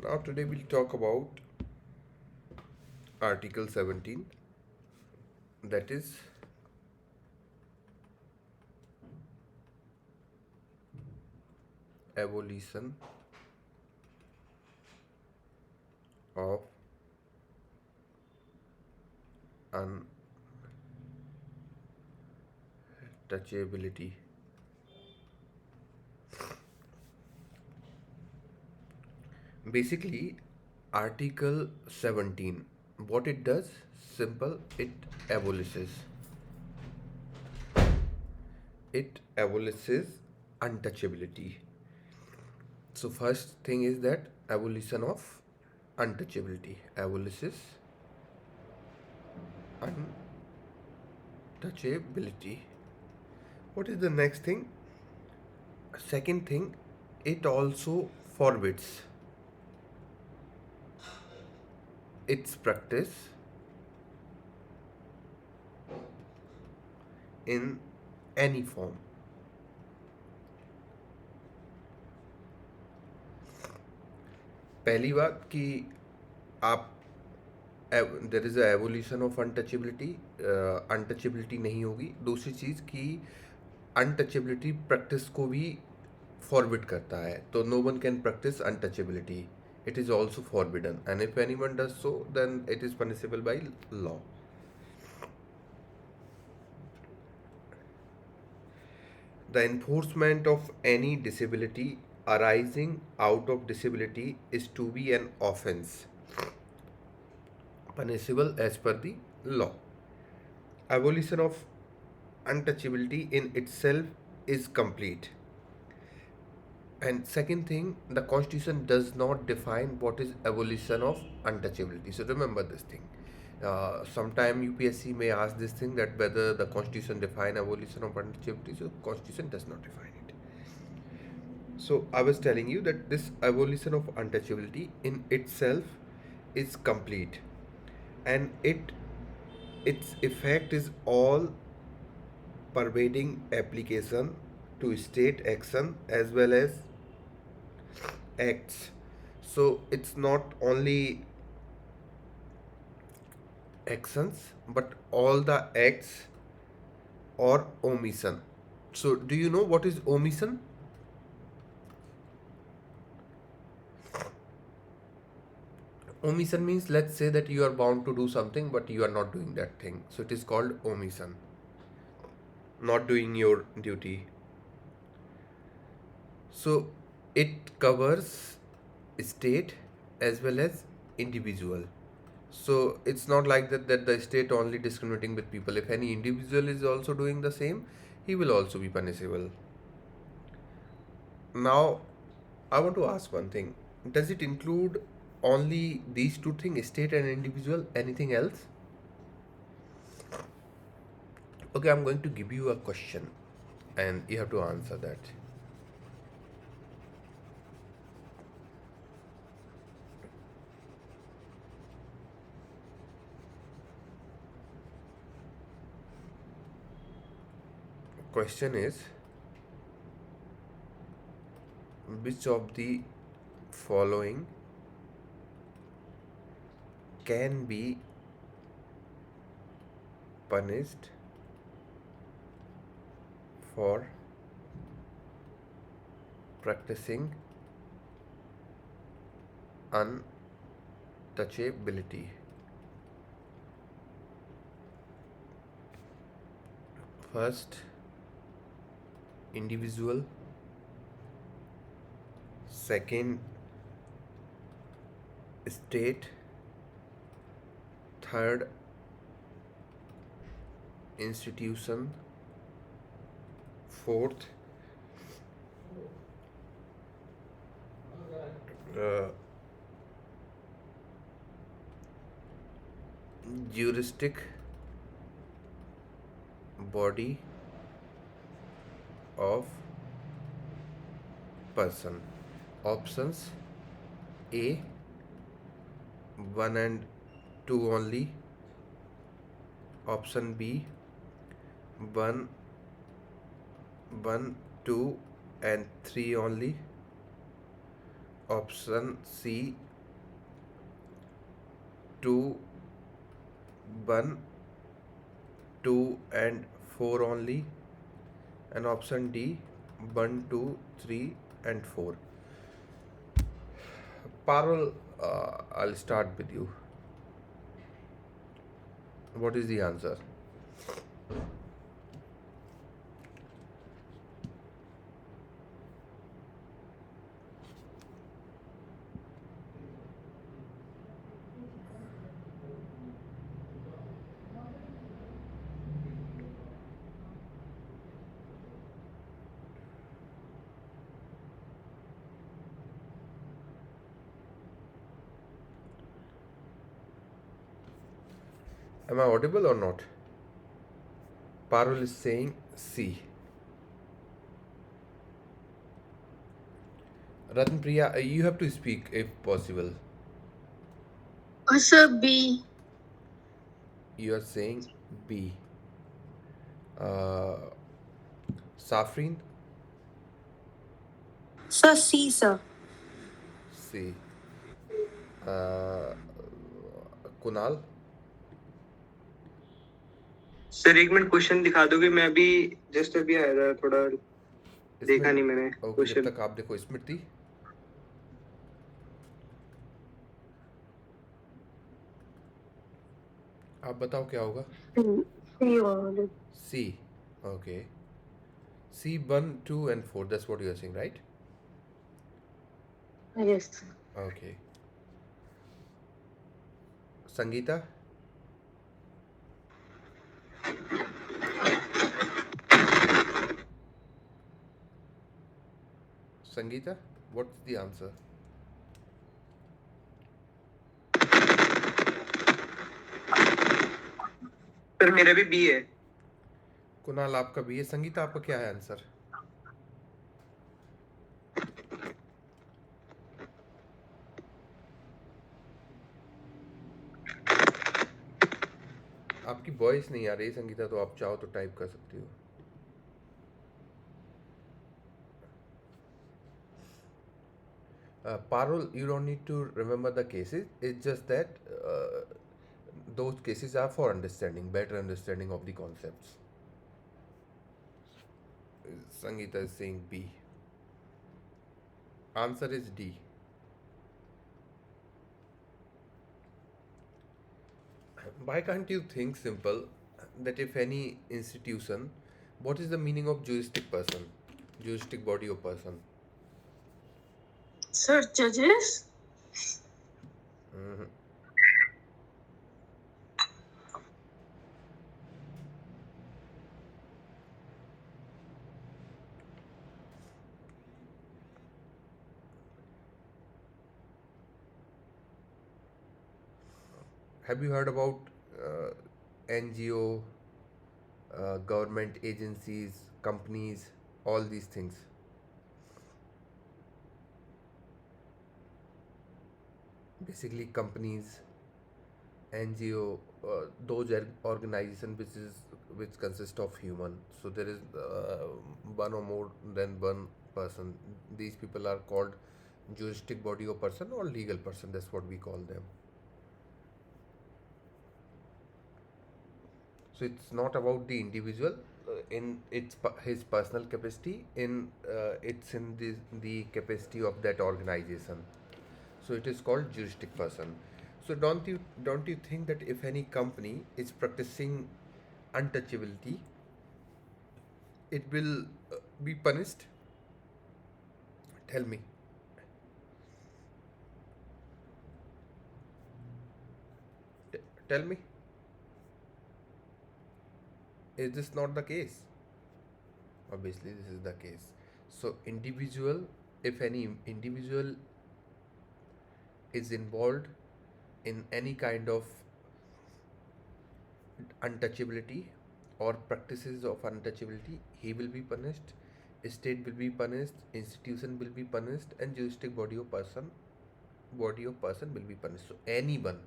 Now today we'll talk about Article 17, that is abolition of untouchability. Basically, Article 17, what it does, simple, it abolishes untouchability. So first thing is that abolition of untouchability, abolishes untouchability. What is the next thing? Second thing, it also forbids its practice in any form. पहली बात कि आप there is a evolution of untouchability, untouchability नहीं होगी. दूसरी चीज़ कि untouchability practice को भी फॉरबिड करता है, तो no one can practise untouchability. It is also forbidden and if any one does so then it is punishable by law. The enforcement of any disability arising out of disability is to be an offense punishable as per the law. Abolition of untouchability in itself is complete. And second thing, the constitution does not define what is abolition of untouchability. So remember this thing. Sometime UPSC may ask this thing, that whether the constitution define abolition of untouchability. So constitution does not define it. So I was telling you that this abolition of untouchability in itself is complete, and its effect is all pervading application to state action as well as acts. So it's not only actions but all the acts or omission. So do you know what is omission? Omission means, let's say that you are bound to do something but you are not doing that thing. So it is called omission. Not doing your duty. So it covers state as well as individual. So it's not like that the state only discriminating with people. If any individual is also doing the same, he will also be punishable. Now, I want to ask one thing. Does it include only these two things, state and individual, anything else? Okay, I'm going to give you a question and you have to answer that. Question is, which of the following can be punished for practicing untouchability? First, individual. Second, state. Third, institution. Fourth, uh, juristic body of person. Options: A 1 and 2 only. Option B 1 1 2 and 3 only. Option C 2, 1, 2 and 4 only, and option D, 1, 2, 3 and 4. Parul, I'll start with you. What is the answer? Am I audible or not? Parul is saying C. Ratnpriya, you have to speak if possible. Sir, B. You are saying B. Uh, Safrin, Sir, C, sir. C. Uh, Kunal, sir एक minute question दिखा दोगे मैं अभी just अभी आया था थोड़ा देखा स्मृति। नहीं मैंने ओके, जब क्वेश्चन तक आप देखो स्मृति। आप बताओ क्या होगा। C only. C. Okay. C 1, 2 and 4. That's what you are saying, right? Yes. Okay. Sangeeta? Sangeeta, what's the answer? Sir मेरा भी बी है कुणाल आपका भी है। संगीता आपका क्या है आंसर? आपकी वॉइस नहीं आ रही संगीता, तो आप चाहो तो टाइप कर सकती हो। Parul, you don't need to remember the cases. It's just that those cases are for understanding, better understanding of the concepts. Sangeeta is saying B. Answer is D. Why can't you think simple that if any institution, what is the meaning of juristic person? Juristic body or person? Sir, judges? Mhm. Have you heard about NGO, government agencies, companies, all these things? Basically, companies, NGO, organization which consist of human. So there is one or more than one person. These people are called juristic body or person or legal person. That's what we call them. So it's not about the individual in his personal capacity. It's in the capacity of that organization. So it is called juristic person. So don't you think that if any company is practicing untouchability, it will be punished? Tell me. Tell me. Is this not the case? Obviously, this is the case. So if any individual is involved in any kind of untouchability or practices of untouchability, he will be punished, state will be punished, institution will be punished, and juristic body of person will be punished. So anyone,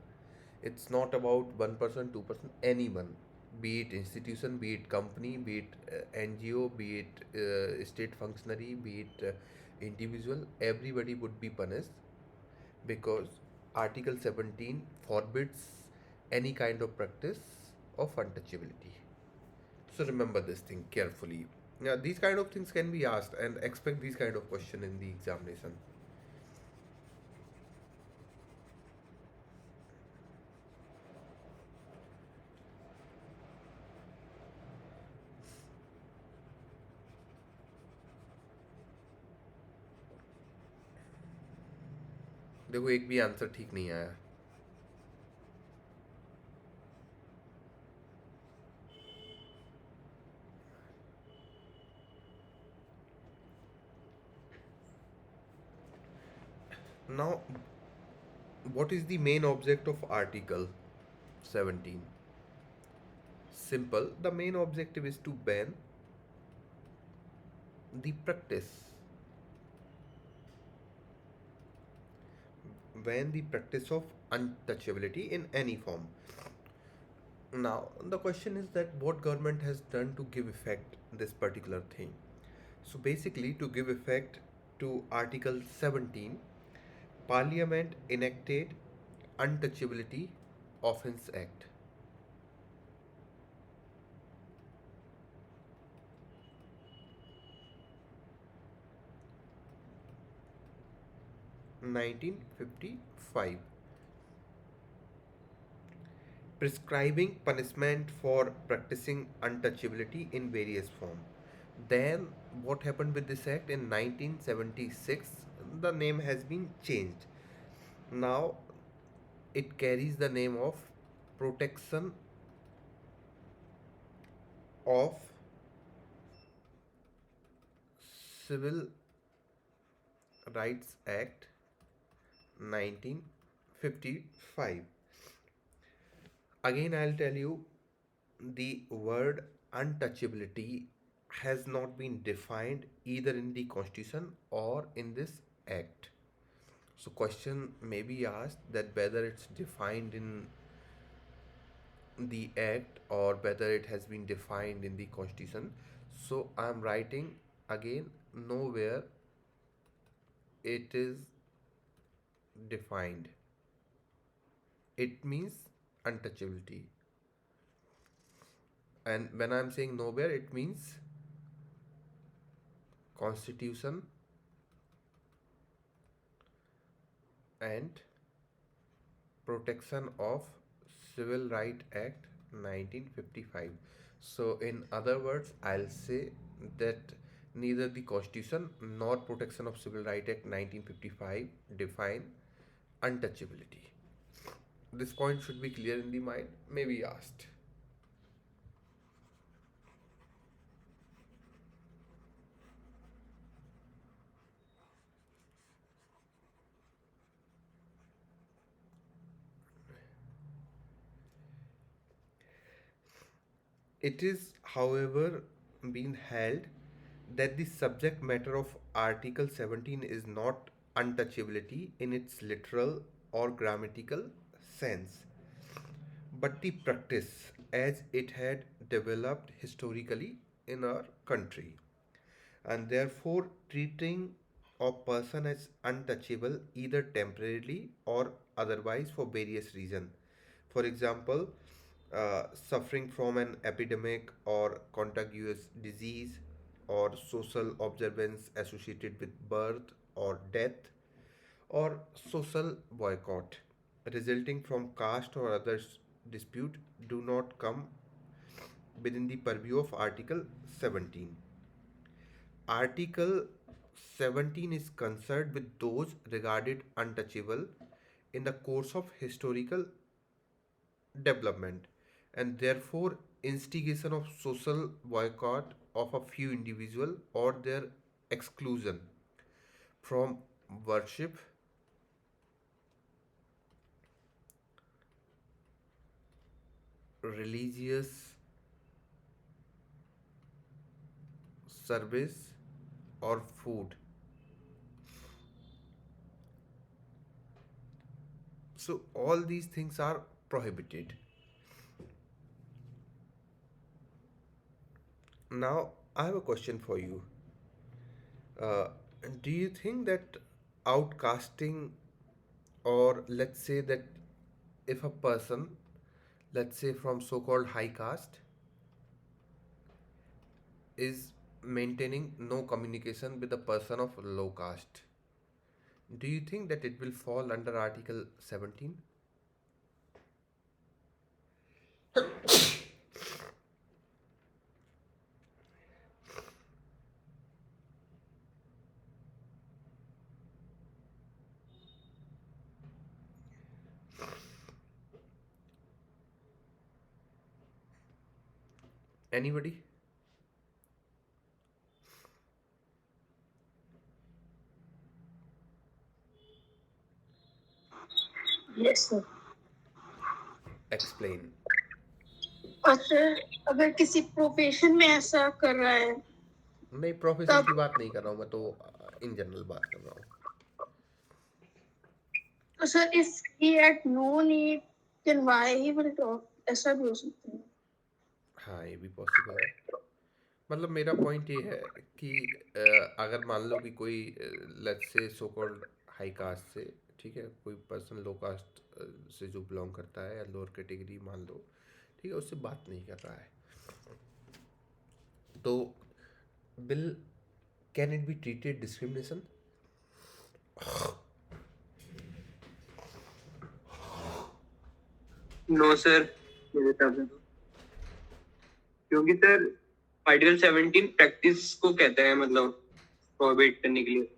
it's not about one person, two-person, anyone, be it institution, be it company, be it NGO, be it state functionary, be it individual, everybody would be punished because Article 17 forbids any kind of practice of untouchability. So remember this thing carefully. Yeah, these kind of things can be asked, and expect these kind of question in the examination. देखो एक भी answer ठीक नहीं आया. Now, what is the main object of Article 17? Simple. The main objective is to ban the practice of untouchability in any form. Now, the question is that what government has done to give effect this particular thing. So basically, to give effect to Article 17, Parliament enacted Untouchability Offence Act. (1955), prescribing punishment for practicing untouchability in various forms. Then, what happened with this act in 1976? The name has been changed. Now, it carries the name of Protection of Civil Rights Act 1955. Again, I'll tell you, the word untouchability has not been defined either in the constitution or in this act. So question may be asked that whether it's defined in the act or whether it has been defined in the constitution. So I'm writing again, nowhere it is defined. It means untouchability. And when I'm saying nowhere, it means constitution and protection of Civil Right Act 1955. So in other words, I'll say that neither the constitution nor protection of Civil Right Act 1955 define untouchability. This point should be clear in the mind, may be asked. It is, however, been held that the subject matter of Article 17 is not untouchability in its literal or grammatical sense, but the practice as it had developed historically in our country, and therefore treating a person as untouchable either temporarily or otherwise for various reasons. For example, suffering from an epidemic or contagious disease, or social observance associated with birth or death, or social boycott resulting from caste or others dispute do not come within the purview of Article 17. Article 17 is concerned with those regarded untouchable in the course of historical development, and therefore instigation of social boycott of a few individual or their exclusion from worship, religious service, or food. So all these things are prohibited. Now I have a question for you. uh, do you think that outcasting Or let's say that if a person, let's say from so-called high caste, is maintaining no communication with a person of low caste, do you think that it will fall under Article 17? Anybody? Yes, sir. Explain. और sir अगर किसी profession में ऐसा कर रहा है नहीं, profession तब की बात नहीं कर रहा हूँ मैं तो, इन जनरल बात कर रहा हूँ। तो sir if he had known it then why he will talk, ऐसा भी हो सकता है। हाँ, ये भी पॉसिबल है। मतलब मेरा पॉइंट ये है कि अगर मान लो कि कोई, let's say so called high cast से, ठीक है, कोई पर्सन लो कास्ट से जो बिलोंग करता है या लोअर कैटेगरी मान लो, ठीक है, उससे बात नहीं कर रहा है, तो bill, can it be treated discrimination? No sir, मेरे हिसाब से तो, क्योंकि सर आर्टिकल 17 प्रैक्टिस को कहता है, मतलब प्रोहिबिट करने के लिए।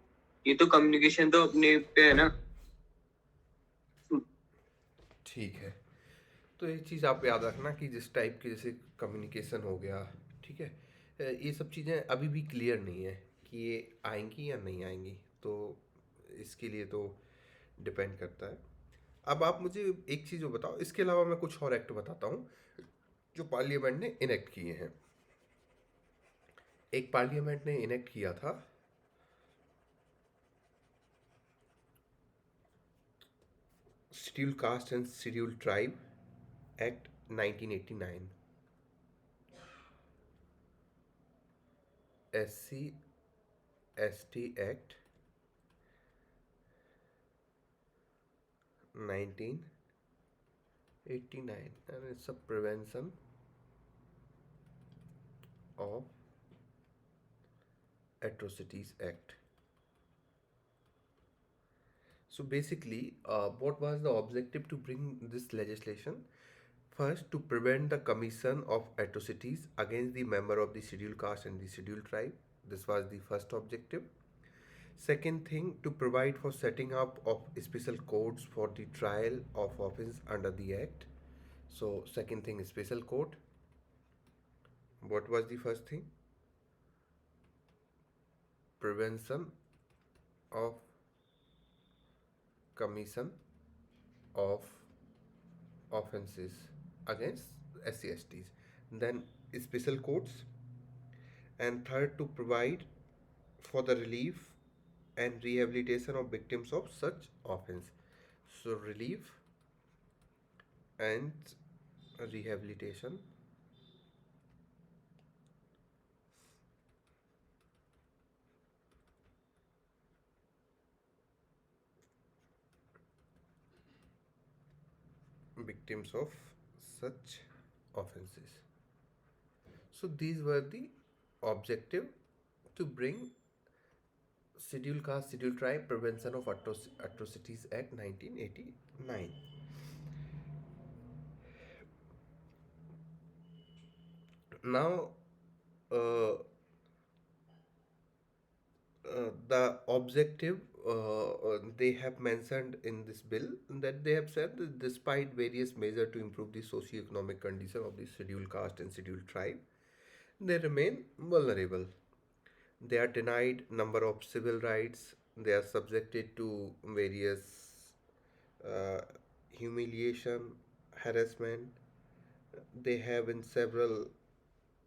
ये तो कम्युनिकेशन तो अपने पे है ना। ठीक है, तो एक चीज़ आप याद रखना कि जिस टाइप के जैसे कम्युनिकेशन हो गया, ठीक है, ये सब चीज़ें अभी भी क्लियर नहीं है कि ये आएंगी या नहीं आएंगी, तो इसके लिए तो डिपेंड करता है। अब आप मुझे एक चीज़ वो बताओ, इसके अलावा मैं कुछ और एक्ट बताता हूँ जो पार्लियामेंट ने इनेक्ट किए हैं। एक पार्लियामेंट ने इनेक्ट किया था schedule caste and schedule tribe act 1989, SC ST act 1989, and it's a prevention of atrocities act. So basically, what was the objective to bring this legislation? First, to prevent the commission of atrocities against the member of the scheduled caste and the scheduled tribe. This was the first objective. Second thing, to provide for setting up of special courts for the trial of offence under the act. So second thing is special court. What was the first thing? Prevention of commission of offences against SC/STs. Then special courts, and third, to provide for the relief and rehabilitation of victims of such offense. So relief and rehabilitation victims of such offenses. So these were the objective to bring Scheduled Caste, Scheduled Tribe Prevention of Atrocities Act 1989. Now, uh, the objective, they have mentioned in this bill that they have said that despite various measures to improve the socio-economic condition of the scheduled caste and scheduled tribe, they remain vulnerable. They are denied number of civil rights. They are subjected to various uh, humiliation, harassment. They have in several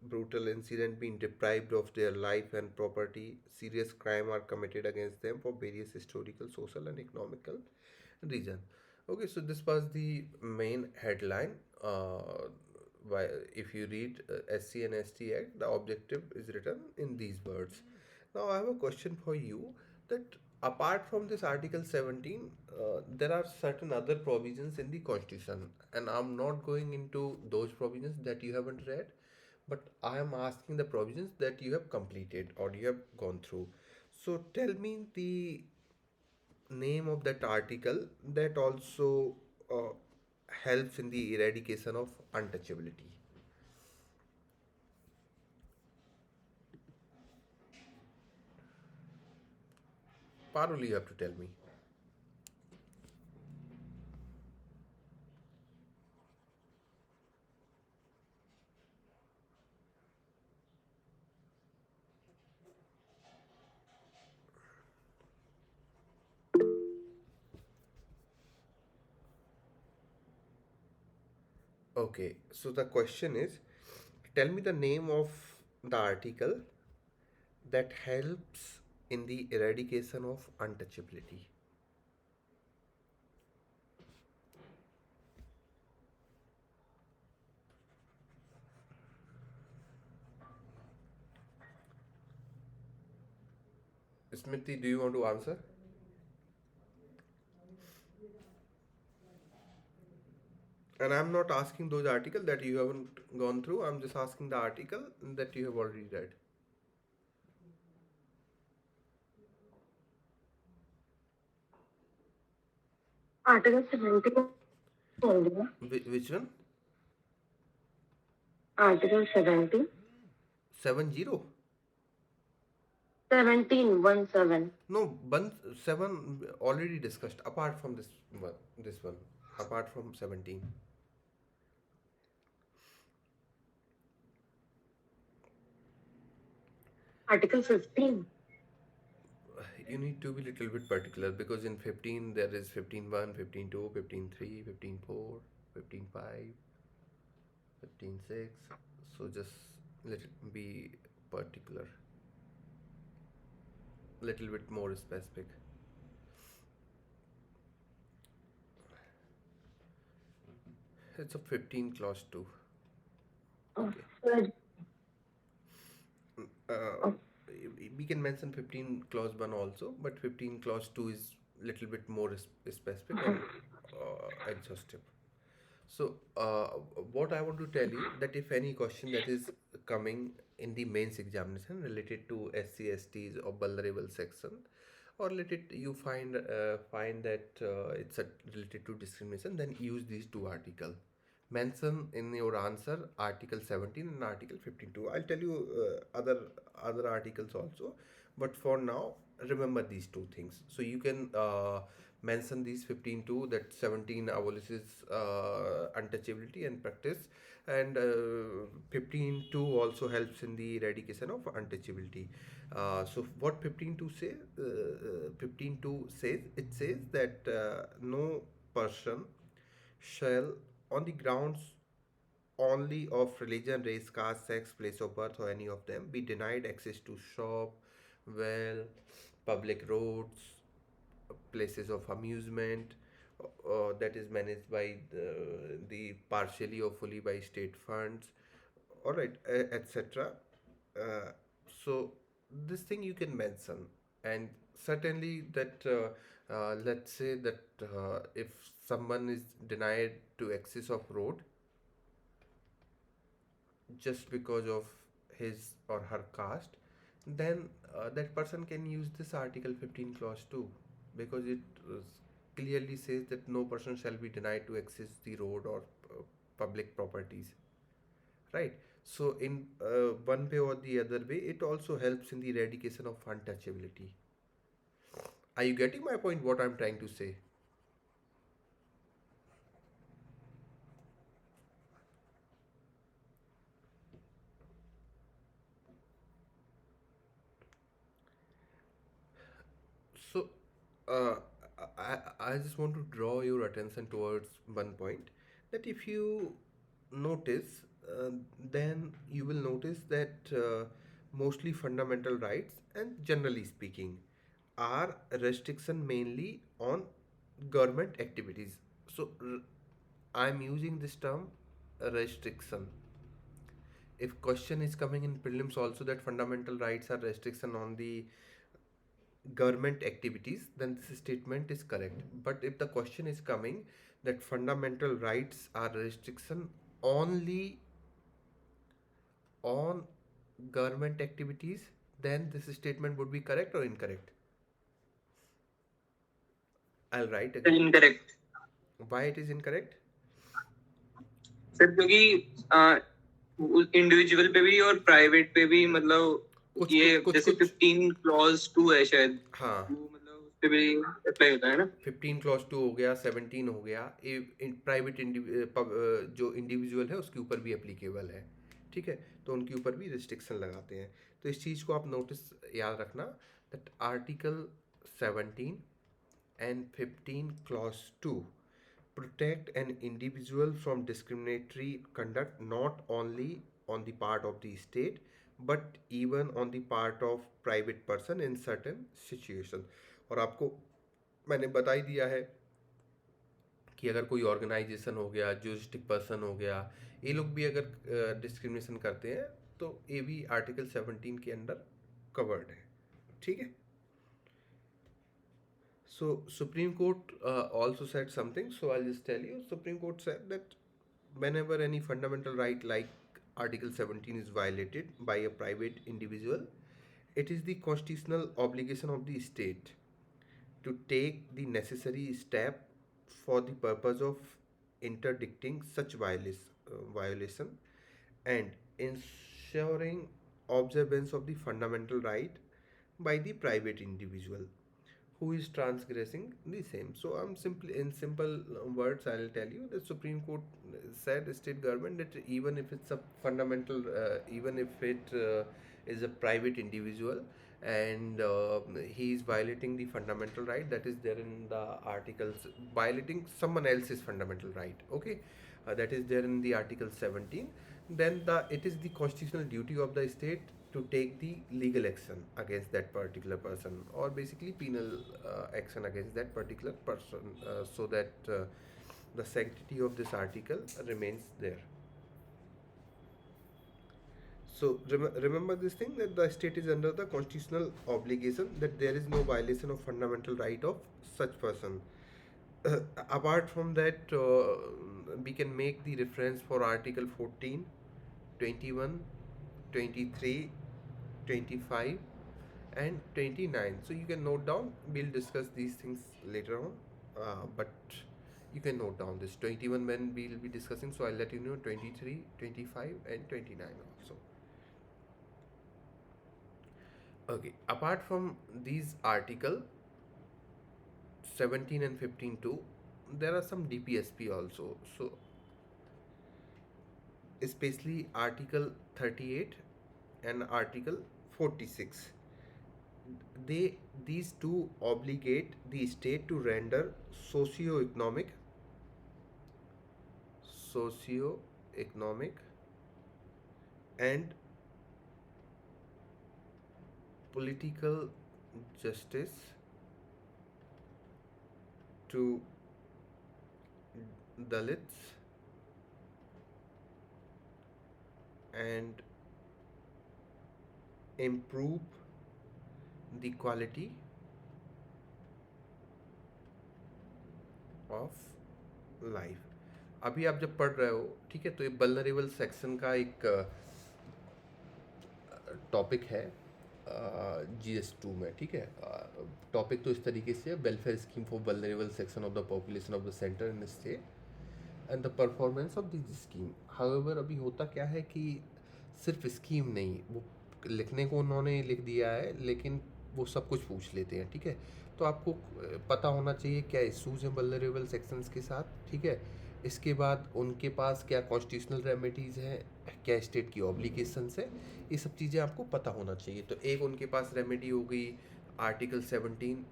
brutal incident been deprived of their life and property. Serious crime are committed against them for various historical, social, and economical reason. Okay, so this was the main headline. Why, if you read SC and ST Act, the objective is written in these words. Now, I have a question for you, that Apart from this Article 17, there are certain other provisions in the Constitution, and I'm not going into those provisions that you haven't read, but I am asking the provisions that you have completed or you have gone through. So tell me the name of that article that also uh, helps in the eradication of untouchability. Parul, you have to tell me. Okay, so the question is, tell me the name of the article that helps in the eradication of untouchability. Smriti, do you want to answer? And I'm not asking those articles that you haven't gone through. I'm just asking the article that you have already read. Article 17 only. Which one? Article 17. 70? 17. No, 7 already discussed. Apart from this one, apart from 17. Article 15. You need to be little bit particular because in 15 there is 15.1, 15.2, 15.3, 15.4, 15.5, 15.6. So just let it be particular, little bit more specific. It's a 15 clause 2. Oh, Okay. good. Uh, we can mention 15 clause 1 also, but 15 clause 2 is little bit more specific and exhaustive. So, what I want to tell you that if any question that is coming in the mains examination related to SC STs or vulnerable section, or related you find that it's related to discrimination, then use these two articles. Mention in your answer Article 17 and Article 52. I'll tell you other articles also, but for now remember these two things. So you can mention these 15.2, that 17 abolishes untouchability and practice, and 15.2 also helps in the eradication of untouchability. So what 15.2 say? 15.2 says, it says that no person shall, on the grounds only of religion, race, caste, sex, place of birth, or any of them, be denied access to shop, well, public roads, places of amusement that is managed by the partially or fully by state funds, all right, etc. So this thing you can mention, and certainly that let's say that if someone is denied to access of road just because of his or her caste, then that person can use this Article 15 clause 2, because it clearly says that no person shall be denied to access the road or public properties, right? So in one way or the other way, it also helps in the eradication of untouchability. Are you getting my point, what I'm trying to say? So, uh, I just want to draw your attention towards one point, that if you notice, then you will notice that mostly fundamental rights and generally speaking are restriction mainly on government activities. So, I'm using this term restriction. If question is coming in prelims also that fundamental rights are restriction on the government activities, then this statement is correct. But if the question is coming that fundamental rights are restriction only on government activities, then this statement would be correct or incorrect? I'll write again. Incorrect Why it is incorrect? Sir, क्योंकि individual पे भी और private पे भी मतलब कुछ ये कुछ जैसे कुछ 15 क्लॉज 2 है शायद, हाँ, वो मतलब उस पे भी अप्लाई होता है ना। 15 क्लॉज 2 हो गया, 17 हो गया, प्राइवेट जो इंडिविजुअल है उसके ऊपर भी एप्लीकेबल है, ठीक है, तो उनके ऊपर भी रिस्ट्रिक्शन लगाते हैं। तो इस चीज़ को आप नोटिस याद रखना that article 17 and 15 clause 2 protect an individual from discriminatory conduct not only on the part of the state but even on the part of private person in certain situation। और आपको मैंने बता ही दिया है कि अगर कोई ऑर्गेनाइजेशन हो गया, जुरिस्टिक पर्सन हो गया, ये लोग भी अगर डिस्क्रिमिनेशन करते हैं तो ये भी आर्टिकल 17 के अंडर कवर्ड है, ठीक है। So Supreme Court also said something. So I'll just tell you. Supreme Court said that whenever any fundamental right like Article 17 is violated by a private individual, it is the constitutional obligation of the state to take the necessary step for the purpose of interdicting such violation and ensuring observance of the fundamental right by the private individual who is transgressing the same. So I'm simply in simple words I'll tell you the Supreme Court said state government that even if it's a fundamental even if it is a private individual and he is violating the fundamental right that is there in the articles, violating someone else's fundamental right, okay, that is there in the article 17, then it is the constitutional duty of the state to take the legal action against that particular person or basically penal action against that particular person so that the sanctity of this article remains there. So remember this thing that the state is under the constitutional obligation that there is no violation of fundamental right of such person. Apart from that, we can make the reference for Article 14, 21, 23, 25 and 29. So you can note down, we'll discuss these things later on, but you can note down this 21 when we'll be discussing, so I'll let you know 23, 25 and 29 also. Okay, apart from these article 17 and 15 too, there are some DPSP also, so especially article 38 and article 46, these two obligate the state to render socio-economic and political justice to Dalits and improve the quality of life. अभी आप जब पढ़ रहे हो, ठीक है, तो ये वल्नरेबल सेक्शन का एक टॉपिक है GS2 में, ठीक है। टॉपिक तो इस तरीके से welfare scheme for vulnerable section of the population of the centre in state and the performance of this scheme. However अभी होता क्या है कि सिर्फ स्कीम नहीं, वो लिखने को उन्होंने लिख दिया है लेकिन वो सब कुछ पूछ लेते हैं, ठीक है। तो आपको पता होना चाहिए क्या इशूज़ हैं वल्नरेबल सेक्शंस के साथ, ठीक है। इसके बाद उनके पास क्या कॉन्स्टिट्यूशनल रेमेडीज़ हैं, क्या स्टेट की ऑब्लिगेशंस है, ये सब चीज़ें आपको पता होना चाहिए। तो एक उनके पास रेमेडी हो गई आर्टिकल 17,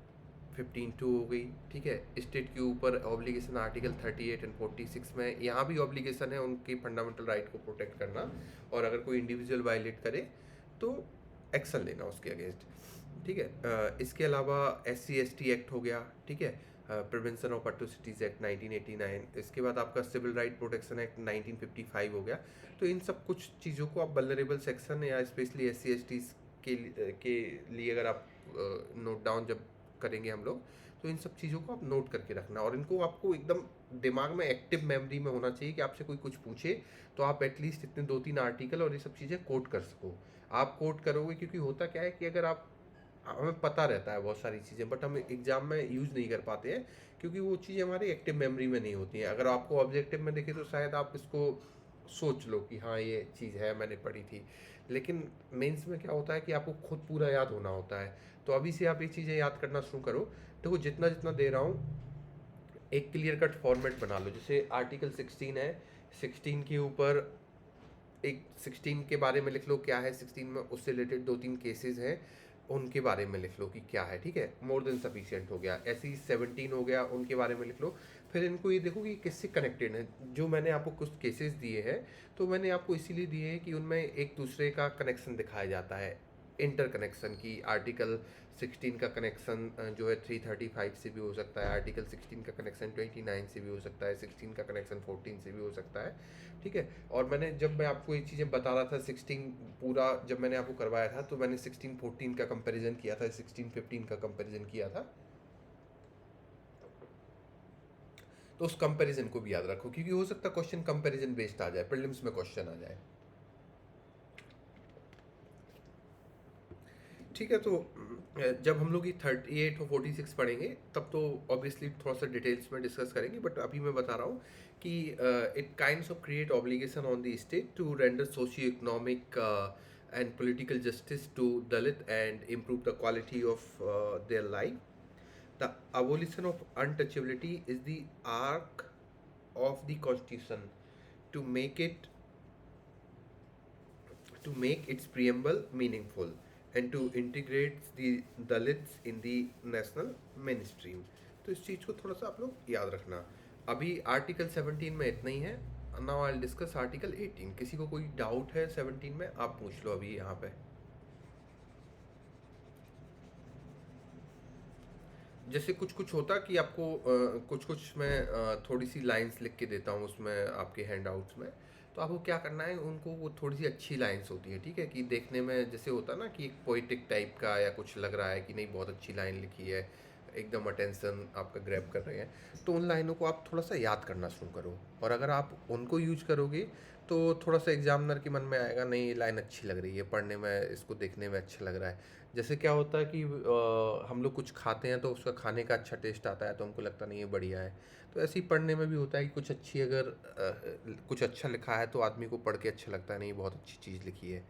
15(2) हो गई, ठीक है। स्टेट के ऊपर ऑब्लिगेशन आर्टिकल 38 एंड 46 में, यहाँ भी ऑब्लिगेशन है उनकी फंडामेंटल राइट को प्रोटेक्ट करना, और अगर कोई इंडिविजुअल वायलेट करे तो एक्शन लेना उसके अगेंस्ट, ठीक है। इसके अलावा SC/ST एक्ट हो गया, ठीक है, प्रिवेंशन ऑफ अट्रोसिटीज़ एक्ट 1989, इसके बाद आपका सिविल राइट प्रोटेक्शन एक्ट 1955 हो गया। तो इन सब कुछ चीज़ों को आप वल्नरेबल सेक्शन या स्पेशली SC/ST के लिए अगर आप नोट डाउन जब करेंगे हम लोग, तो इन सब चीज़ों को आप नोट करके रखना, और इनको आपको एकदम दिमाग में एक्टिव मेमोरी में होना चाहिए कि आपसे कोई कुछ पूछे तो आप एटलीस्ट इतने 2-3 आर्टिकल और ये सब चीज़ें कोट कर सको। आप कोट करोगे, क्योंकि होता क्या है कि अगर आप, हमें पता रहता है बहुत सारी चीज़ें, बट हम एग्ज़ाम में यूज़ नहीं कर पाते हैं क्योंकि वो चीज़ें हमारी एक्टिव मेमोरी में नहीं होती हैं। अगर आपको ऑब्जेक्टिव में देखे तो शायद आप इसको सोच लो कि हाँ ये चीज़ है, मैंने पढ़ी थी, लेकिन मेंस में क्या होता है कि आपको खुद पूरा याद होना होता है। तो अभी से आप ये चीज़ें याद करना शुरू करो। देखो जितना जितना दे रहा हूँ, एक क्लियर कट फॉर्मेट बना लो। जैसे आर्टिकल 16 है, 16 के ऊपर एक 16 के बारे में लिख लो क्या है 16 में, उससे रिलेटेड 2-3 केसेस हैं, उनके बारे में लिख लो कि क्या है, ठीक है, मोर देन सफिशिएंट हो गया। ऐसे ही 17 हो गया, उनके बारे में लिख लो। फिर इनको ये देखो कि किससे कनेक्टेड है। जो मैंने आपको कुछ केसेस दिए हैं, तो मैंने आपको इसीलिए दिए हैं कि उनमें एक दूसरे का कनेक्शन दिखाया जाता है, इंटर कनेक्शन की। आर्टिकल 16 का कनेक्शन जो है 335 से भी हो सकता है, आर्टिकल 16 का कनेक्शन 29 से भी हो सकता है, 16 का कनेक्शन 14 से भी हो सकता है, ठीक है। और मैंने जब मैं आपको ये चीज़ें बता रहा था 16 पूरा जब मैंने आपको करवाया था, तो मैंने 16-14 का कंपैरिजन किया था, 16-15 का कंपैरिजन किया था। तो उस कंपैरिजन को भी याद रखो, क्योंकि हो सकता है क्वेश्चन कंपैरिजन बेस्ड आ जाए, प्रीलिम्स में क्वेश्चन आ जाए, ठीक है। तो जब हम लोग ये 38 और 46 पढ़ेंगे तब तो ऑब्वियसली थोड़ा सा डिटेल्स में डिस्कस करेंगे, बट अभी मैं बता रहा हूँ कि it kinds of create obligation on the state to render socio economic and political justice to Dalit and improve the quality of their life. The abolition of untouchability is the arc of the constitution to make it to make its preamble meaningful and to integrate the Dalits in the national mainstream। तो इस चीज़ को थोड़ा सा आप लोग याद रखना। अभी आर्टिकल 17 में इतना ही है। Now I will discuss article 18। किसी को कोई डाउट है 17 में, आप पूछ लो अभी यहाँ पे। जैसे कुछ कुछ होता कि आपको कुछ कुछ मैं थोड़ी सी लाइंस लिख के देता हूँ उसमें आपके हैंड आउट्स में, तो आपको क्या करना है, उनको वो थोड़ी सी अच्छी लाइंस होती है, ठीक है, कि देखने में जैसे होता ना कि एक पोइटिक टाइप का या कुछ लग रहा है कि नहीं बहुत अच्छी लाइन लिखी है, एकदम अटेंशन आपका ग्रैब कर रहे हैं, तो उन लाइनों को आप थोड़ा सा याद करना शुरू करो। और अगर आप उनको यूज करोगे तो थोड़ा सा एग्जामिनर के मन में आएगा, नहीं ये लाइन अच्छी लग रही है पढ़ने में, इसको देखने में अच्छा लग रहा है। जैसे क्या होता है कि हम लोग कुछ खाते हैं तो उसका खाने का अच्छा टेस्ट आता है, तो हमको लगता नहीं ये बढ़िया है। तो ऐसे ही पढ़ने में भी होता है कि कुछ अच्छी अगर कुछ अच्छा लिखा है तो आदमी को पढ़ के अच्छा लगता है, नहीं बहुत अच्छी चीज़ लिखी है,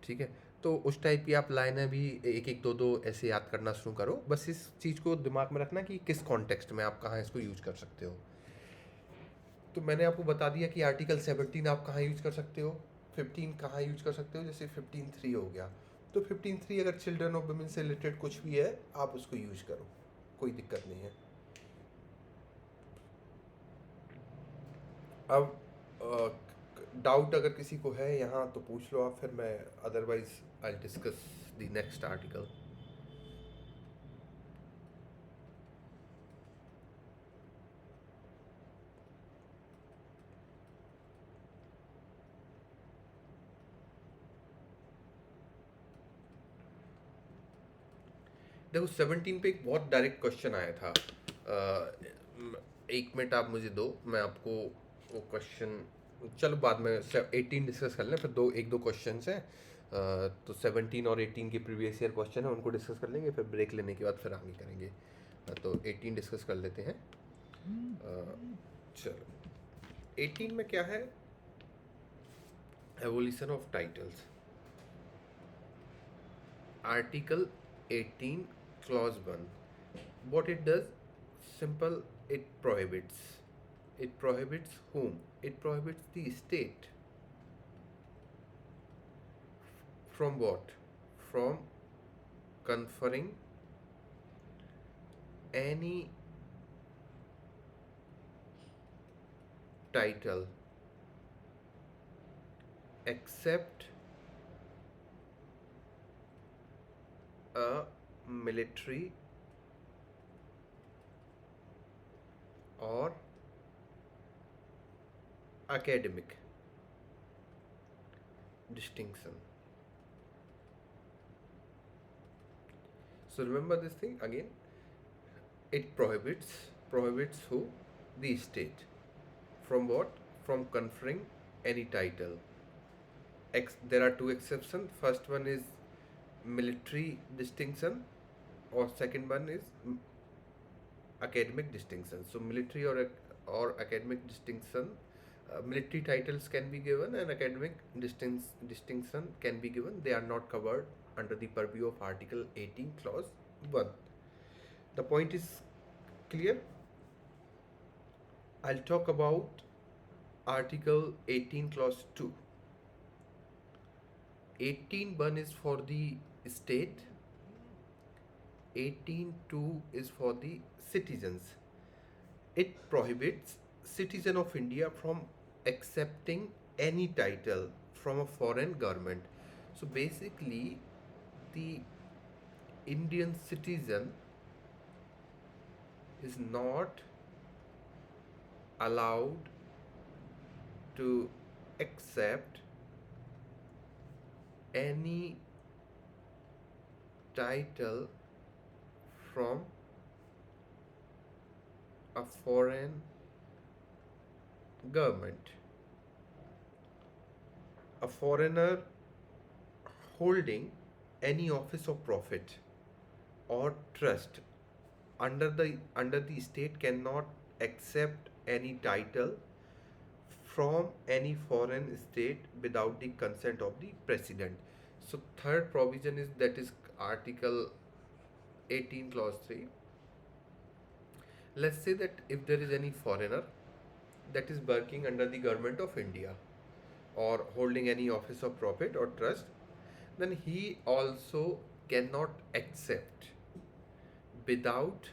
ठीक है। तो उस टाइप की आप लाइनें भी एक एक दो दो ऐसे याद करना शुरू करो। बस इस चीज़ को दिमाग में रखना कि किस कॉन्टेक्स्ट में आप कहाँ इसको यूज कर सकते हो। तो मैंने आपको बता दिया कि आर्टिकल 17 आप कहाँ यूज कर सकते हो, 15 कहाँ यूज कर सकते हो। जैसे 15(3) हो गया, तो 15(3) अगर चिल्ड्रन और वुमेन से रिलेटेड कुछ भी है आप उसको यूज करो, कोई दिक्कत नहीं है। अब डाउट अगर किसी को है यहाँ तो पूछ लो आप, फिर मैं otherwise I discuss the next article. देखो 17 पे एक बहुत डायरेक्ट क्वेश्चन आया था। एक मिनट आप मुझे दो, मैं आपको वो क्वेश्चन, चलो बाद में 18 डिस्कस कर लें, फिर एक दो क्वेश्चन हैं। तो 17 और 18 के प्रीवियस ईयर क्वेश्चन है, उनको डिस्कस कर लेंगे, फिर ब्रेक लेने के बाद फिर आगे करेंगे। तो 18 डिस्कस कर लेते हैं। चलो 18 में क्या है, evolution of titles. Article 18 clause 1, what it does, simple, it prohibits whom, it prohibits the state from what, from conferring any title except a military or academic distinction। So remember this thing again. It prohibits who? The state. From what? From conferring any title. There are two exceptions. First one is military distinction, or second one is academic distinction. So military or academic distinction, military titles can be given and academic distinction can be given. They are not covered under the purview of Article 18 Clause 1. The point is clear. I'll talk about Article 18 Clause 2. 18(1) is for the state, 18(2) is for the citizens. It prohibits citizen of India from accepting any title from a foreign government. So basically, the Indian citizen is not allowed to accept any title from a foreign government. A foreigner holding any office of profit or trust under the state cannot accept any title from any foreign state without the consent of the president. So third provision is, that is Article 18 Clause 3. Let's say that if there is any foreigner that is working under the government of India or holding any office of profit or trust, then he also cannot accept without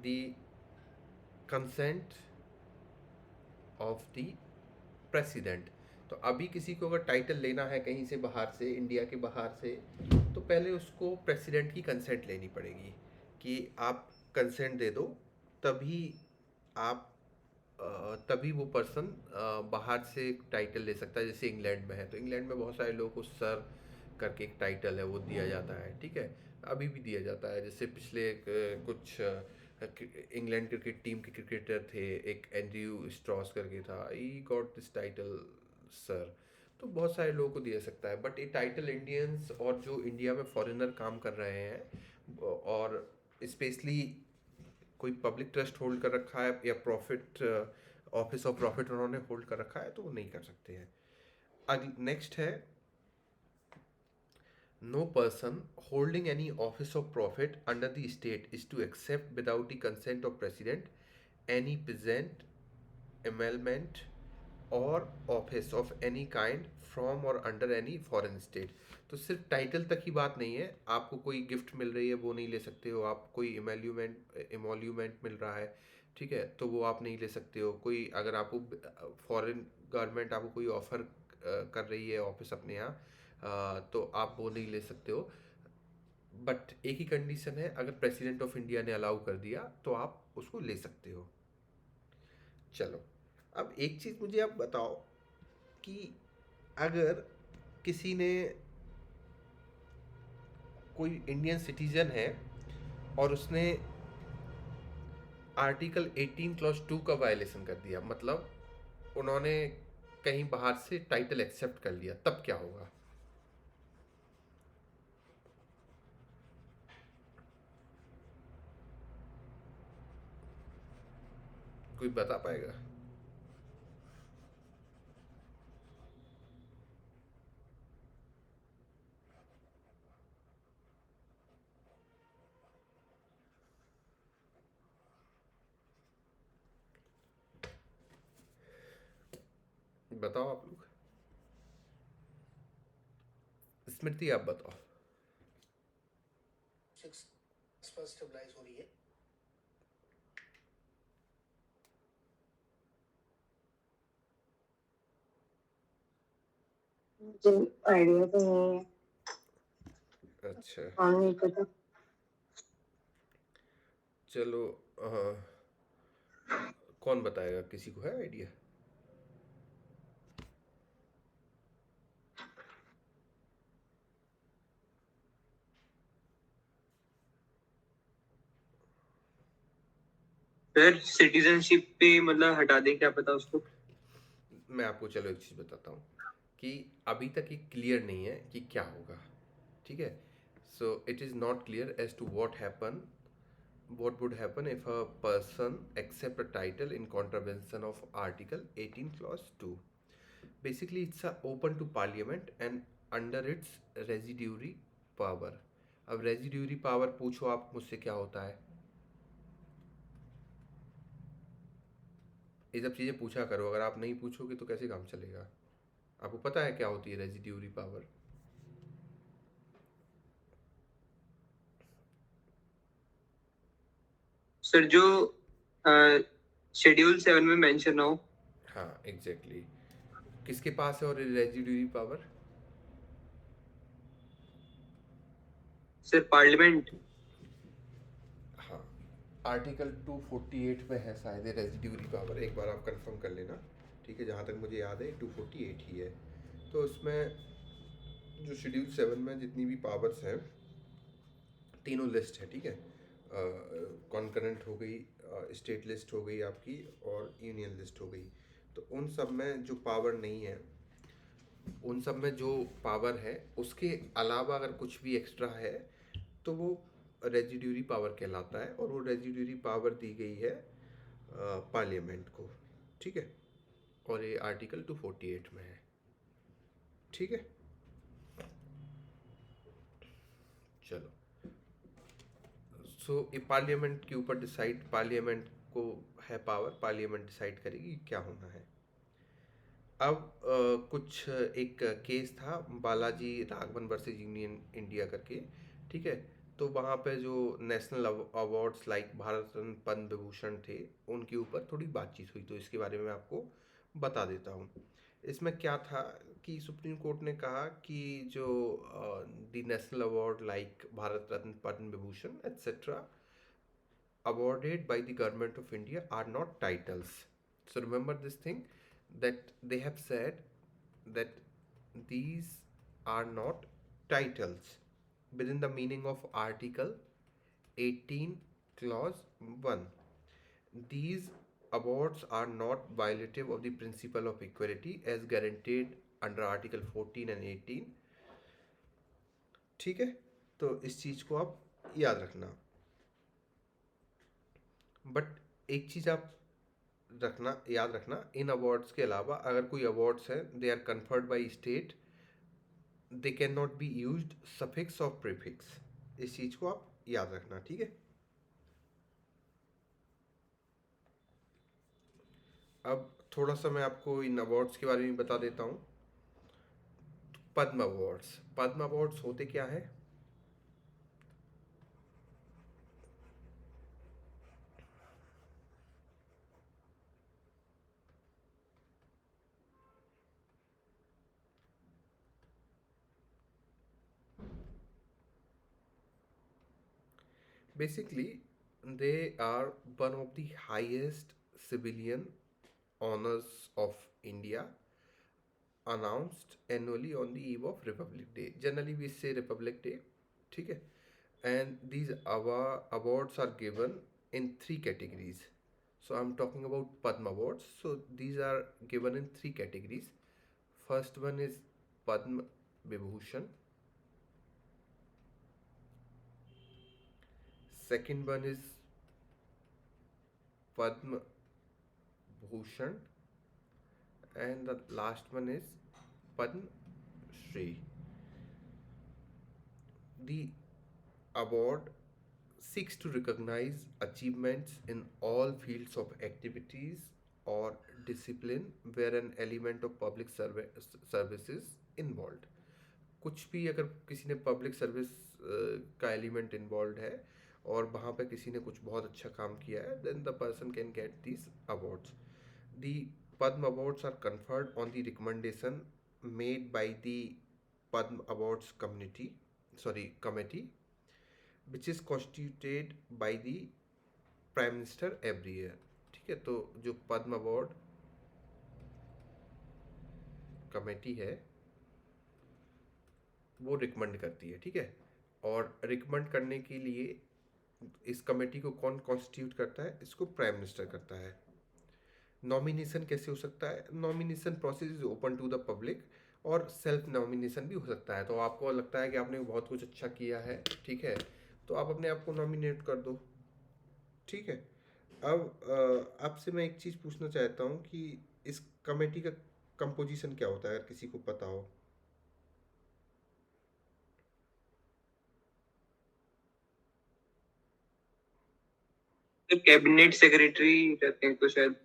the consent of the president. तो अभी किसी को अगर title लेना है कहीं से बाहर से, इंडिया के बाहर से, तो पहले उसको प्रेसिडेंट की कंसेंट लेनी पड़ेगी कि आप कंसेंट दे दो, तभी आप तभी वो पर्सन बाहर से टाइटल ले सकता है. जैसे इंग्लैंड में है, तो इंग्लैंड में बहुत सारे लोगों को सर करके एक टाइटल है वो दिया जाता है, ठीक है, अभी भी दिया जाता है. जैसे पिछले कुछ इंग्लैंड क्रिकेट टीम के क्रिकेटर थे, एक एंड्रयू स्ट्रॉस करके था, he got this title sir. तो बहुत सारे लोगों को दिया सकता है, बट ये टाइटल इंडियंस और जो इंडिया में फॉरेनर काम कर रहे हैं और स्पेशली कोई पब्लिक ट्रस्ट होल्ड कर रखा है या प्रॉफिट ऑफिस ऑफ प्रॉफिट उन्होंने होल्ड कर रखा है, तो वो नहीं कर सकते हैं. नेक्स्ट है, no person holding any office of profit under the state is to accept without the consent of president any present, emolument or office of any kind from or under any foreign state. तो सिर्फ title तक ही बात नहीं है, आपको कोई gift मिल रही है वो नहीं ले सकते हो आप. कोई इमोल्यूमेंट मिल रहा है, ठीक है, तो वो आप नहीं ले सकते हो. कोई अगर आपको फॉरेन गवर्नमेंट आपको कोई ऑफर कर रही है ऑफिस अपने यहाँ, तो आप वो नहीं ले सकते हो. बट एक ही कंडीशन है, अगर प्रेसिडेंट ऑफ इंडिया ने अलाउ कर दिया तो आप उसको ले सकते हो. चलो, अब एक चीज़ मुझे आप बताओ कि अगर किसी ने, कोई इंडियन सिटीजन है और उसने आर्टिकल 18 क्लॉज 2 का वायलेशन कर दिया, मतलब उन्होंने कहीं बाहर से टाइटल एक्सेप्ट कर लिया, तब क्या होगा? कोई बता पाएगा? बताओ आप लोग. स्मृति आप बताओ. स्टेबलाइज हो रही है. मुझे आइडिया तो नहीं है. अच्छा, हाँ, नहीं पता. चलो, कौन बताएगा? किसी को है आइडिया? सर सिटीजनशिप पे मतलब हटा दे, क्या पता उसको। मैं आपको चलो एक चीज़ बताता हूँ कि अभी तक ये क्लियर नहीं है कि क्या होगा, ठीक है। So it is not clear as to what would happen if a person accept a title in contravention of article 18 clause 2. Basically it's a open to parliament and under its residuary power. अब residuary power पूछो आप मुझसे क्या होता है, ये सब चीज़ें पूछा करो, अगर आप नहीं पूछोगे तो कैसे काम चलेगा। आपको पता है क्या होती है रेजिड्यूरी पावर? सर जो शेड्यूल 7 में मेंशन हो। हाँ एग्जैक्टली किसके पास है और रेजिड्यूरी पावर? Sir parliament. हाँ आर्टिकल 248 में है शायद रेजिड्यूरी पावर, एक बार आप कंफर्म कर लेना, ठीक है। जहाँ तक मुझे याद है 248 ही है। तो उसमें जो शेड्यूल 7 में जितनी भी पावर्स हैं तीनों लिस्ट है, ठीक है। कॉन्करेंट हो गई, स्टेट लिस्ट हो गई आपकी, और यूनियन लिस्ट हो गई। तो उन सब में जो पावर नहीं है, उन सब में जो पावर है उसके अलावा अगर कुछ भी एक्स्ट्रा है तो वो रेजिड्यूरी पावर कहलाता है, और वो रेजिड्यूरी पावर दी गई है पार्लियामेंट को, ठीक है। और ये आर्टिकल 248 में है, ठीक है। चलो सो ये पार्लियामेंट के ऊपर डिसाइड, पार्लियामेंट को है पावर, पार्लियामेंट डिसाइड करेगी क्या होना है। अब कुछ एक केस था Balaji Raghavan versus union India करके, ठीक है। तो वहाँ पे जो national awards like Bharat Ratna Padma Vibhushan थे उनके ऊपर थोड़ी बातचीत हुई, तो इसके बारे में आपको बता देता हूँ। इसमें क्या था कि सुप्रीम कोर्ट ने कहा कि जो the national award like Bharat Ratna Padma Vibhushan etcetera awarded by the government of India are not titles. So remember this thing, that they have said that these are not titles within the meaning of Article 18 clause 1. These awards are not violative of the principle of equality as guaranteed under Article 14 and 18, ठीक है। तो इस चीज़ को आप याद रखना। But एक चीज़ आप रखना, याद रखना, इन अवार्ड्स के अलावा अगर कोई अवार्ड्स हैं they are conferred by state, they can not be used suffix और प्रीफिक्स। इस चीज़ को आप याद रखना, ठीक है। अब थोड़ा सा मैं आपको इन अवार्ड्स के बारे में बता देता हूँ। पद्म अवार्ड्स होते क्या है? Basically, they are one of the highest civilian honors of India, announced annually on the eve of Republic Day. Generally, we say Republic Day, ठीक है। And these awards are given in three categories. So I'm talking about Padma Awards. So these are given in three categories. First one is Padma Vibhushan. Second one is Padma Bhushan, and the last one is Padma Shri. The award seeks to recognize achievements in all fields of activities or discipline where an element of public service is involved. कुछ भी अगर किसी ने public service का element involve है और वहाँ पे किसी ने कुछ बहुत अच्छा काम किया है, then the person can get this awards. The Padma awards are conferred on the recommendation made by the Padma Awards committee which is constituted by the prime minister every year, ठीक है। तो जो पद्म अवार्ड कमेटी है वो recommend करती है, ठीक है। और रिकमेंड करने के लिए इस कमेटी को कौन कॉन्स्टिट्यूट करता है? इसको प्राइम मिनिस्टर करता है। नॉमिनेशन कैसे हो सकता है? Nomination process is open to the public, और सेल्फ नॉमिनेशन भी हो सकता है। तो आपको लगता है कि आपने बहुत कुछ अच्छा किया है, ठीक है, तो आप अपने आप को नॉमिनेट कर दो, ठीक है। अब आपसे मैं एक चीज़ पूछना चाहता हूँ कि इस कमेटी का कंपोजिशन क्या होता है, अगर किसी को पता हो। तो कैबिनेट सेक्रेटरी रहते हैं तो शायद।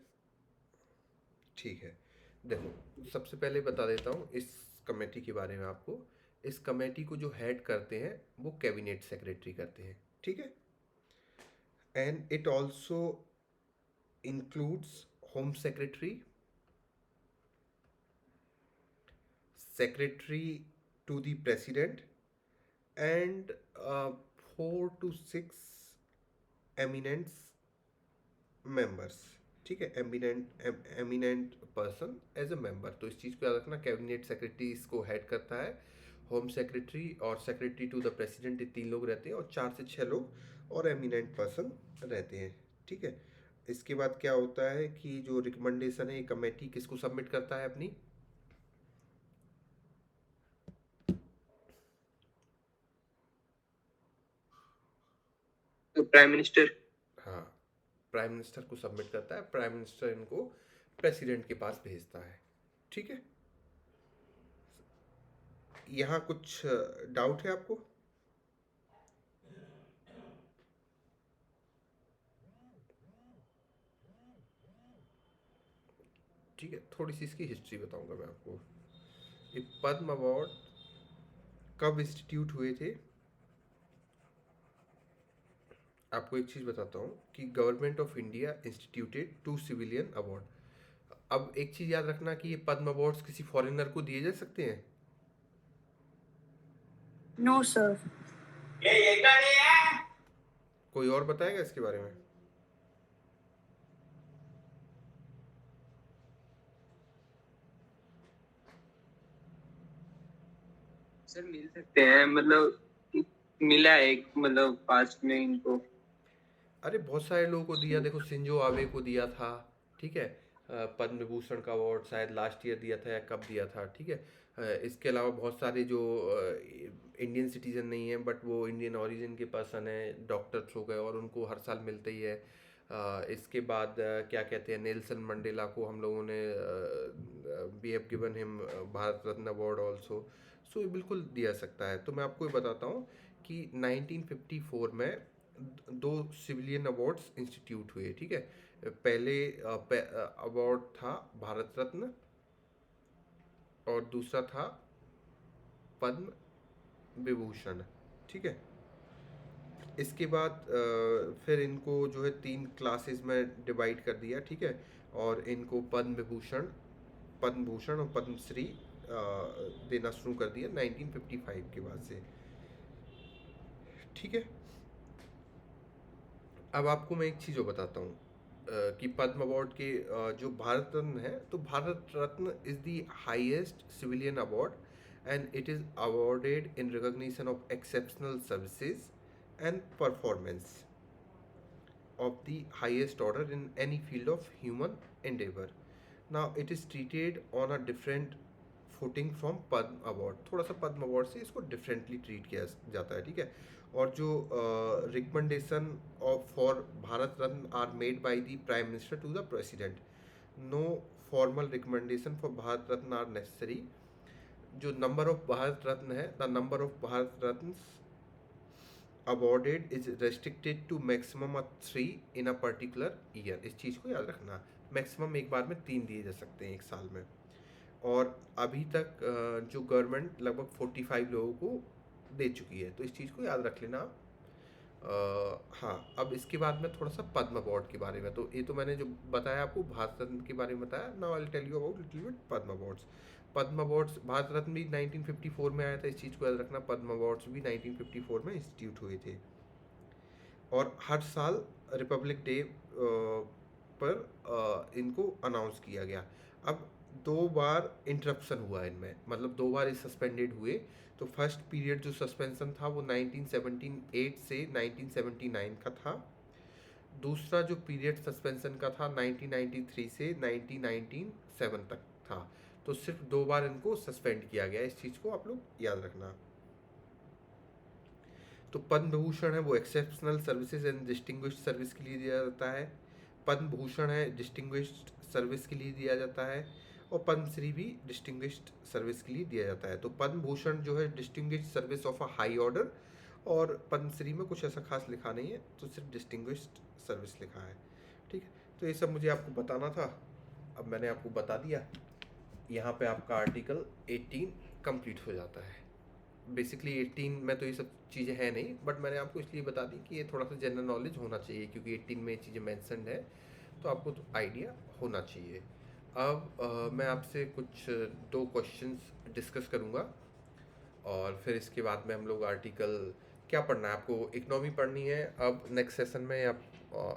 ठीक है, देखो सबसे पहले बता देता हूँ इस कमेटी के बारे में आपको। इस कमेटी को जो हेड करते हैं वो कैबिनेट सेक्रेटरी करते हैं, ठीक है। And it also includes home secretary, secretary to the president, and 4 to 6 eminent members, ठीक है, eminent person as a member. तो इस चीज़ को याद रखना, कैबिनेट सेक्रेटरी इसको हेड करता है, होम सेक्रेटरी और सेक्रेटरी टू द प्रेसिडेंट, ये 3 लोग रहते हैं, और 4 से 6 लोग और एमिनेंट पर्सन रहते हैं, ठीक है। इसके बाद क्या होता है कि जो रिकमेंडेशन है, ये कमेटी किसको सबमिट करता है अपनी? तो प्राइम मिनिस्टर। हाँ, प्राइम मिनिस्टर को सबमिट करता है। प्राइम मिनिस्टर इनको प्रेसिडेंट के पास भेजता है, ठीक है। यहाँ कुछ डाउट है आपको? ठीक है, थोड़ी सी इसकी हिस्ट्री बताऊंगा मैं आपको। ये पद्म अवार्ड कब इंस्टीट्यूट हुए थे? आपको एक चीज़ बताता हूँ कि government of India instituted 2 civilian award. अब एक चीज़ याद रखना कि ये पद्म अवार्ड्स किसी फॉरेनर को दिए जा सकते हैं? No, sir. कोई और बताएगा इसके बारे में? सर मिल सकते हैं, मतलब मिला है एक, मतलब पास्ट में इनको। अरे बहुत सारे लोगों को दिया, देखो सिंजो आबे को दिया था, ठीक है। पद्म विभूषण का अवार्ड शायद लास्ट ईयर दिया था या कब दिया था, ठीक है। इसके अलावा बहुत सारे जो इंडियन सिटीजन नहीं है बट वो इंडियन ओरिजिन के पर्सन है, डॉक्टर्स हो गए, और उनको हर साल मिलते ही है। इसके बाद क्या कहते हैं, नेल्सन मंडेला को हम लोगों ने we have given him Bharat Ratna award also. सो ये बिल्कुल दिया सकता है। तो मैं आपको ये बताता हूँ कि 1954 में 2 सिविलियन अवार्ड्स इंस्टीट्यूट हुए, ठीक है। पहले अवार्ड था भारत रत्न, और दूसरा था पद्म विभूषण, ठीक है। इसके बाद फिर इनको जो है 3 क्लासेस में डिवाइड कर दिया, ठीक है। और इनको पद्म विभूषण, पद्म भूषण और पद्मश्री देना शुरू कर दिया 1955 के बाद से, ठीक है। अब आपको मैं एक चीज़ और बताता हूँ कि पद्म अवार्ड के जो भारत रत्न है, तो Bharat Ratna is the highest civilian award, and it is awarded in recognition of exceptional services and performance of the highest order in any field of human endeavor. Now it is treated on a different footing from Padma award. थोड़ा सा पद्म award से इसको differently treat किया जाता है, ठीक है। और जो recommendation of for Bharat Ratna are made by the prime minister to the president. No formal recommendation for Bharat Ratna are necessary. जो नंबर ऑफ भारत रत्न है, the number of Bharat Ratna awarded is restricted to maximum of 3 in a particular year। इस चीज़ को याद रखना, maximum एक बार में 3 दिए जा सकते हैं एक साल में। और अभी तक जो गवर्नमेंट लगभग 45 लोगों को दे चुकी है, तो इस चीज़ को याद रख लेना आप। हाँ, अब इसके बाद में थोड़ा सा पद्म अवार्ड के बारे में। तो ये तो मैंने जो बताया आपको भारत रत्न के बारे में बताया। Now I will tell you about little bit Padma awards. Padma awards, Bharat Ratna भी 1954 में आया था, इस चीज़ को याद रखना। पद्म अवार्ड्स भी 1954 में इंस्टीट्यूट हुए थे, और हर साल रिपब्लिक डे पर इनको अनाउंस किया गया। अब दो बार इंटरप्शन हुआ इनमें, मतलब दो बार ये सस्पेंडेड हुए। तो फर्स्ट पीरियड जो सस्पेंशन था वो 1978 से 1979 का था। दूसरा जो पीरियड सस्पेंशन का था 1993 से 1997 तक था। तो सिर्फ दो बार इनको सस्पेंड किया गया, इस चीज़ को आप लोग याद रखना। तो पद्म भूषण है वो exceptional services and distinguished service के लिए दिया जाता है। पद्म भूषण है डिस्टिंग्विश्ड सर्विस के लिए दिया जाता है। और पद्मश्री भी डिस्टिंग्विश्ड सर्विस के लिए दिया जाता है। तो पद्म भूषण जो है distinguished service of a high order, और पद्मश्री में कुछ ऐसा खास लिखा नहीं है, तो सिर्फ डिस्टिंग्विश्ड सर्विस लिखा है। ठीक है, तो ये सब मुझे आपको बताना था, अब मैंने आपको बता दिया। यहाँ पे आपका आर्टिकल 18 कंप्लीट हो जाता है। बेसिकली 18 में तो ये सब चीज़ें हैं नहीं, बट मैंने आपको इसलिए बता दी कि ये थोड़ा सा जनरल नॉलेज होना चाहिए, क्योंकि 18 में ये चीज़ें मैंसनड है, तो आपको तो आइडिया होना चाहिए। अब मैं आपसे कुछ दो क्वेश्चंस डिस्कस करूँगा, और फिर इसके बाद में हम लोग आर्टिकल क्या पढ़ना है, आपको इकोनॉमी पढ़नी है अब नेक्स्ट सेशन में, या